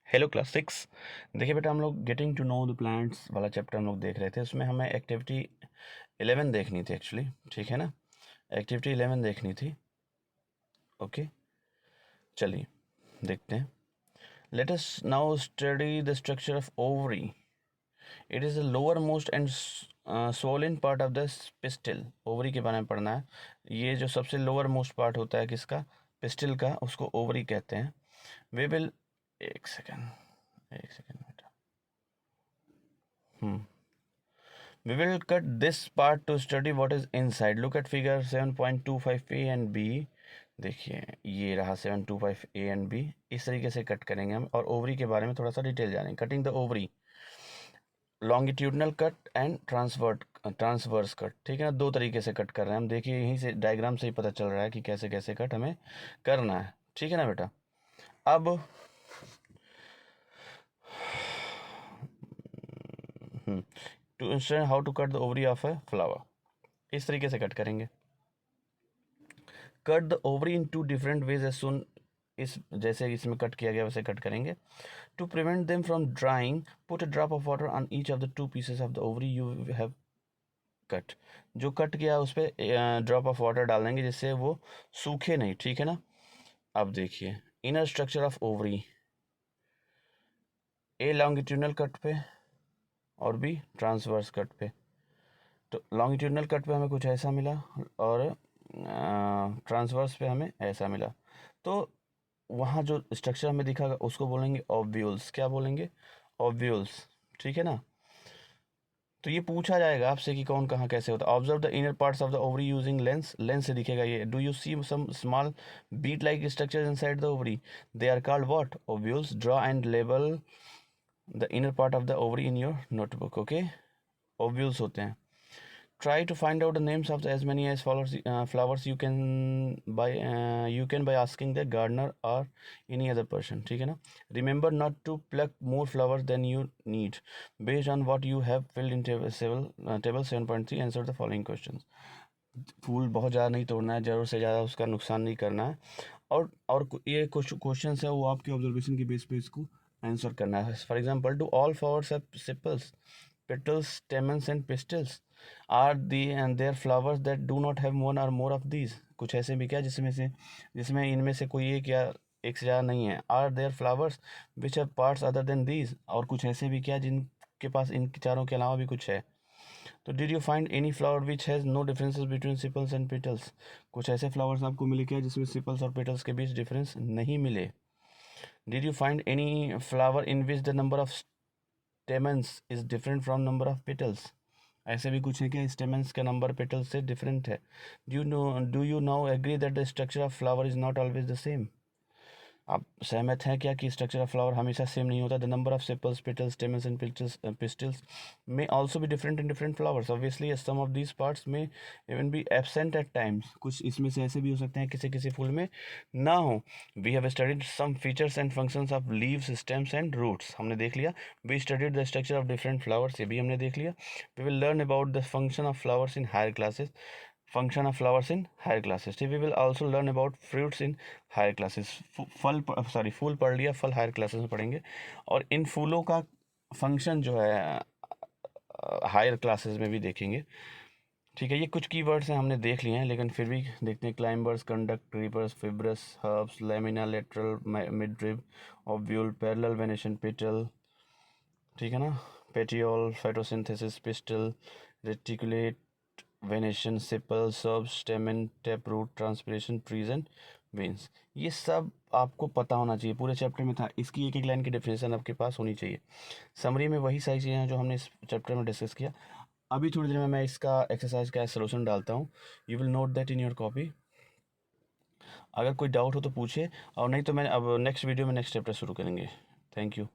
Hello class 6। देखिए बेटा, हम लोग getting to know the plants वाला चैप्टर हम लोग देख रहे थे। उसमें हमें एक्टिविटी 11 देखनी थी एक्चुअली, ठीक है ना। एक्टिविटी 11 देखनी थी। ओके, चलिए देखते हैं। Let us now study the structure of ovary. It is the lower most and swollen part of the pistil. Ovary के बारे में पढ़ना है। ये जो सबसे लोअर मोस्ट पार्ट होता है किसका, पिस्टिल का, उसको ओवरी कहते हैं। वी विल एक सेकेंड बेटा। We will cut this part to study what is inside. Look at figure 7.25a and b. देखिए ये रहा 725a and b। इस तरीके से कट करेंगे हम, और ओवरी के बारे में थोड़ा सा डिटेल जानेंगे। Cutting the ovary, longitudinal cut and transverse cut, ठीक है ना। दो तरीके से कट कर रहे हैं हम। देखिए यहीं से डायग्राम से ही पता चल रहा है कि कैसे कैसे कट हमें करना है, ठीक है ना बेटा। अब to understand how to cut the ovary of a flower, इस तरीके से कट करेंगे। Cut the ovary in two different ways as shown, इस जैसे इसमें कट किया गया वैसे कट करेंगे। To prevent them from drying, put a drop of water on each of the two pieces of the ovary you have cut. जो cut किया उस पर ड्रॉप ऑफ वाटर डाल देंगे जिससे वो सूखे नहीं, ठीक है ना। अब देखिए inner structure of ovary, A longitudinal cut पे और बी ट्रांसवर्स कट पे। तो लॉन्गिट्यूडनल कट पे हमें कुछ ऐसा मिला और ट्रांसवर्स पे हमें ऐसा मिला। तो वहाँ जो स्ट्रक्चर हमें दिखागा उसको बोलेंगे ऑब्यूल्स। क्या बोलेंगे? ऑब्यूल्स, ठीक है ना। तो ये पूछा जाएगा आपसे कि कौन कहाँ कैसे होता है। Observe the inner parts of the ovary using lens. Lens से दिखेगा ये। Do you see some small bead like structure inside the ovary, they are called what? Ovules. Draw and label the inner part of the ovary in your notebook. Okay, ovules होते हैं। Try to find out the names of as many as flowers you can by asking the gardener or any other person, ठीक है ना। Remember not to pluck more flowers than you need. Based on what you have filled in table 7.3, answer the following questions. फूल बहुत ज़्यादा नहीं तोड़ना है, ज़रूर से ज़्यादा उसका नुकसान नहीं करना है। और ये कुछ क्वेश्चन है वो आपके ऑब्जर्वेशन के बेस पे इसको आंसर करना है। For example, do all flowers have sepals, petals, stamens and pistils? Are the and their flowers that do not have one or more of these? कुछ ऐसे भी क्या जिसमें इनमें से कोई एक या एक से ज़्यादा नहीं है। Are there flowers which have parts other than these? और कुछ ऐसे भी क्या जिनके पास इन चारों के अलावा भी कुछ है। तो did you find any flower which has no differences between sepals and petals? कुछ ऐसे फ्लावर्स आपको मिले क्या जिसमें सिपल्स और पेटल्स के बीच डिफरेंस नहीं मिले। Did you find any flower in which the number of stamens is different from number of petals? ऐसे भी कुछ है कि स्टेमन्स का नंबर पेटल्स से डिफरेंट है। Do you now agree that the structure of flower is not always the same? आप सहमत हैं क्या कि स्ट्रक्चर ऑफ फ्लावर हमेशा सेम नहीं होता? The number of sepals, petals, stamens and pistils may also be different in different flowers. Obviously, some of these parts may even be absent at times. कुछ इसमें से ऐसे भी हो सकते हैं किसी किसी फूल में ना हो। We have studied some features and functions of leaves, stems and roots. हमने देख लिया। We studied the structure of different flowers. ये भी हमने देख लिया। We will learn about the function of flowers in higher classes. Function of flowers in higher classes. We will also learn about fruits in higher classes. फूल पढ़ लिया, फल higher classes में पढ़ेंगे। और इन फूलों का फंक्शन जो है हायर क्लासेस में भी देखेंगे, ठीक है। ये कुछ कीवर्ड्स हैं हमने देख लिए हैं, लेकिन फिर भी देखते हैं। Climbers, conduct, creepers, fibrous, herbs, lamina, lateral, midrib, ovule, parallel venation, petal, ठीक है ना, petiole, photosynthesis, pistil, reticulate, venation, sepal, सब, stamen, tap root, transpiration, trees and veins. ये सब आपको पता होना चाहिए। पूरे चैप्टर में था, इसकी एक एक लाइन की डेफिनेशन आपके पास होनी चाहिए। समरी में वही सारी चीज़ें हैं जो हमने इस चैप्टर में डिस्कस किया। अभी थोड़ी देर में मैं इसका एक्सरसाइज का सोल्यूशन डालता हूँ। You will note that in your copy. अगर कोई डाउट हो तो पूछिए, और नहीं तो मैं अब नेक्स्ट वीडियो में नेक्स्ट चैप्टर शुरू करेंगे। Thank you.